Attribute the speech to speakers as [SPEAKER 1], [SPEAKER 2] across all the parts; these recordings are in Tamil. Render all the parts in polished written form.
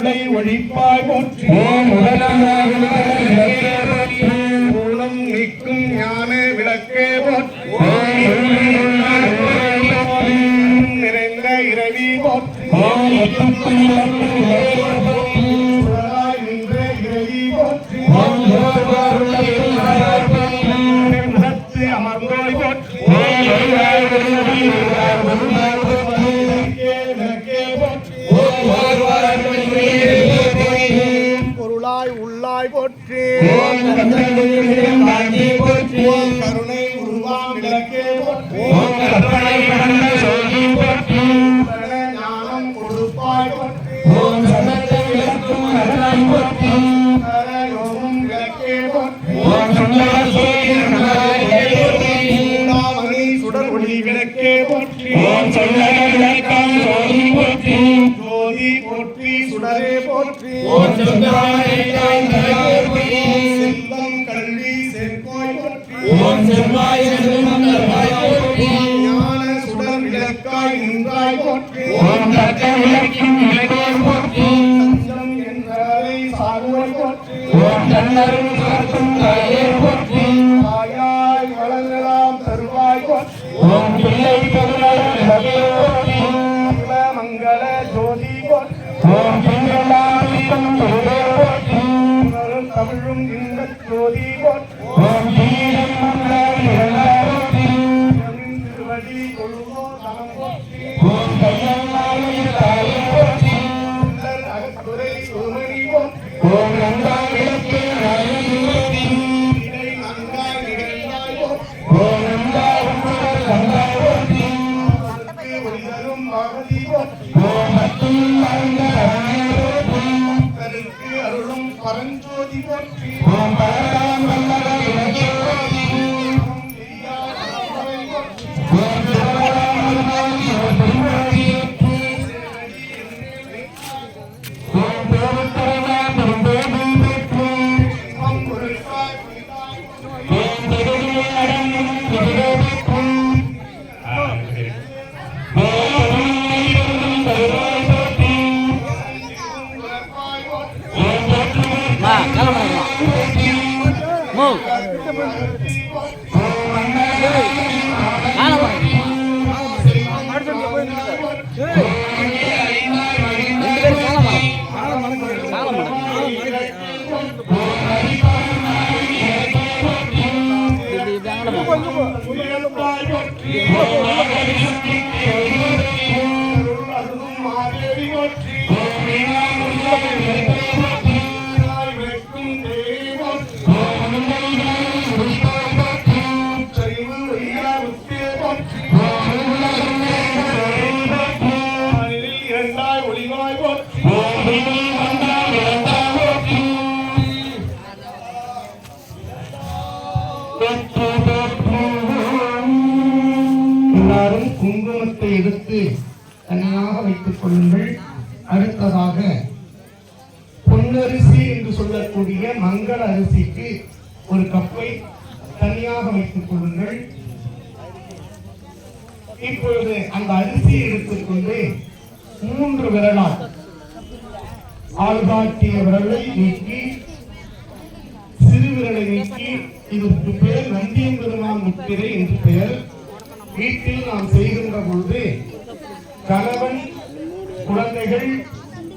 [SPEAKER 1] இருளை ஒழிப்பாய் போற்றி மூலம் நீக்கும் ஞான விளக்கே போற்றி நிறைந்த இரவி போற்றி நின்ற இரவி போற்றி அமர்ந்தோய் போற்றி பொருளாய் உள்ளாய் போற்றி கருணை உருவாம் விளக்கே போற்றி ஞானம் கொடுப்பாய் போற்றி யோகம் விளக்கே போற்றி சுடர் ஒளி விளக்கே போற்றி ஜோதி போற்றி சுடரே போற்றி செல்வம் கல்வி சேர்க்கோய் போற்றி ஞான சுடர் விளக்காய் நின்றாய் போற்றி தஞ்சம் என்றாரை சார்வோய் போற்றி தாயாய் வளங்களாம் தருவாய் போற்றி மங்கள ஜோதி போற்றி தமிழும் இன்பத் ஜோதி போற்றி திருவடி கொள்வோ தனம் போற்றி அகத்துறை சோமணி போற்றி அருளும் பரஞ்சோதி போற்றி எல்லாரும் குங்குமத்தை எடுத்து தனியாக வைத்துக் கொள்ளுங்கள். அடுத்ததாக பொன்னரிசி என்று சொல்லக்கூடிய மங்கள அரிசிக்கு ஒரு கப்பை தனியாக வைத்துக் கொள்ளுங்கள். இப்பொழுது அந்த அரிசியை எடுத்துக்கொண்டு 3 விரலால் ஆள்காட்டிய விரலை நீக்கி சிறு விரலை நீக்கி, இதற்கு பெயர் நந்தியம்பெருமான் முத்திரை என்று பெயர். வீட்டில் நாம் செய்கின்ற பொழுது கணவன், குழந்தைகள்,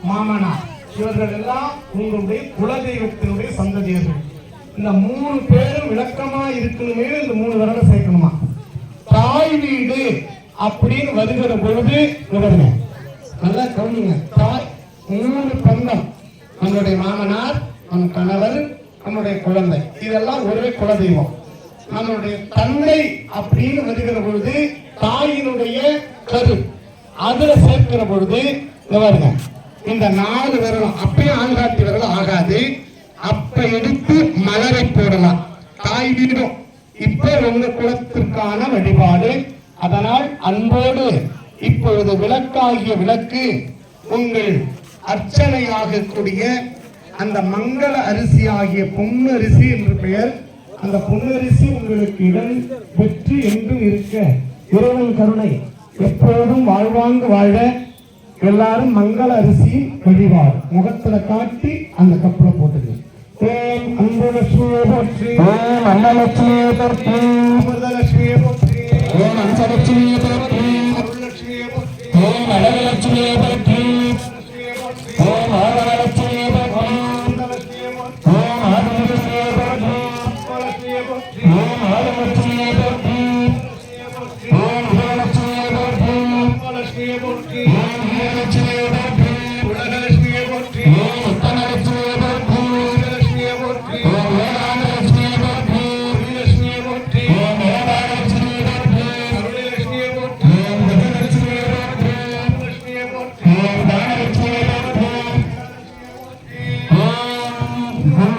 [SPEAKER 1] மாமனார் இவர்கள் எல்லாம் உங்களுடைய குலதெய்வத்தினுடைய சந்ததியர்கள். இந்த 3 பேரும் விளக்கமா இருக்கணுமே இந்த 3 விரலை சேர்க்கணுமா. தாய் வீடு அப்படின்னு வருகிற பொழுது நல்லா கவனிங்க. தாய் 3 பந்தம், நம்மளுடைய மாமனார், நம் கணவர், நம்முடைய குழந்தை, இதெல்லாம் ஒரே குலதெய்வம். நம்மளுடைய தந்தை அப்படின்னு வருகிற பொழுது தாயினுடைய கரு அதுல சேர்க்கிற பொழுது இந்த 4 விரலும் அப்பயே ஆள்காட்டி விரலும் ஆகாது. அப்ப எடுத்து மலரை போடலாம். தாய் வீடும் இப்ப உங்க குலத்திற்கான வழிபாடு. அதனால் அன்போடு இப்பொழுது விளக்காகிய விளக்கு உங்கள் அர்ச்சனையாக கூடிய அந்த மங்கள அரிசி ஆகிய பொன்னரிசி என்று பெயர். அந்த பொன்னரிசி உங்களுக்கு இடம் பெற்று என்றும் இருக்க இறைவன் கருணை எப்போதும் வாழ்வாங்கு வாழ எல்லாரும் மங்கள அரிசி வழிபாடு முகத்துல காட்டி அந்த கப்புல போட்டுங்க. ஓம் அன்பலட்சுமியே போற்றி,
[SPEAKER 2] ஓம் அன்னலட்சுமியே போற்றி,
[SPEAKER 1] அமிர்தலட்சுமியே போற்றி,
[SPEAKER 2] ஓம் அம்சலட்சுமியே போற்றி,
[SPEAKER 1] அருள்லட்சுமியே போற்றி,
[SPEAKER 2] ஓம் அழகுலட்சுமியே போற்றி, ஓம் ஆதவலட்சுமியே போற்றி,
[SPEAKER 1] அமிர்தலட்சுமியே போற்றி,
[SPEAKER 2] ஓம் ஆதவலட்சுமியே போற்றி,
[SPEAKER 1] அற்பலட்சுமியே போற்றி,
[SPEAKER 2] ஓம் ஆதவலட்சுமியே போற்றி, ஓம் உதயலட்சுமியே போற்றி,
[SPEAKER 1] அற்பலட்சுமியே போற்றி,
[SPEAKER 2] ஓம் வீரலட்சுமியே போற்றி,
[SPEAKER 1] உலகலட்சுமியே போற்றி,
[SPEAKER 2] ஓம் உத்தமலட்சுமியே போற்றி,
[SPEAKER 1] வீரலட்சுமியே போற்றி,
[SPEAKER 2] ஓம் வேதாந்தலட்சுமியே போற்றி,
[SPEAKER 1] வீரலட்சுமியே போற்றி,
[SPEAKER 2] ஓம் வேதாலட்சுமியே போற்றி,
[SPEAKER 1] அருள்லட்சுமியே போற்றி,
[SPEAKER 2] ஓம் கஜலட்சுமியே போற்றி,
[SPEAKER 1] லட்சுமியே போற்றி,
[SPEAKER 2] ஓம் தானலட்சுமியே போற்றி, ஓம்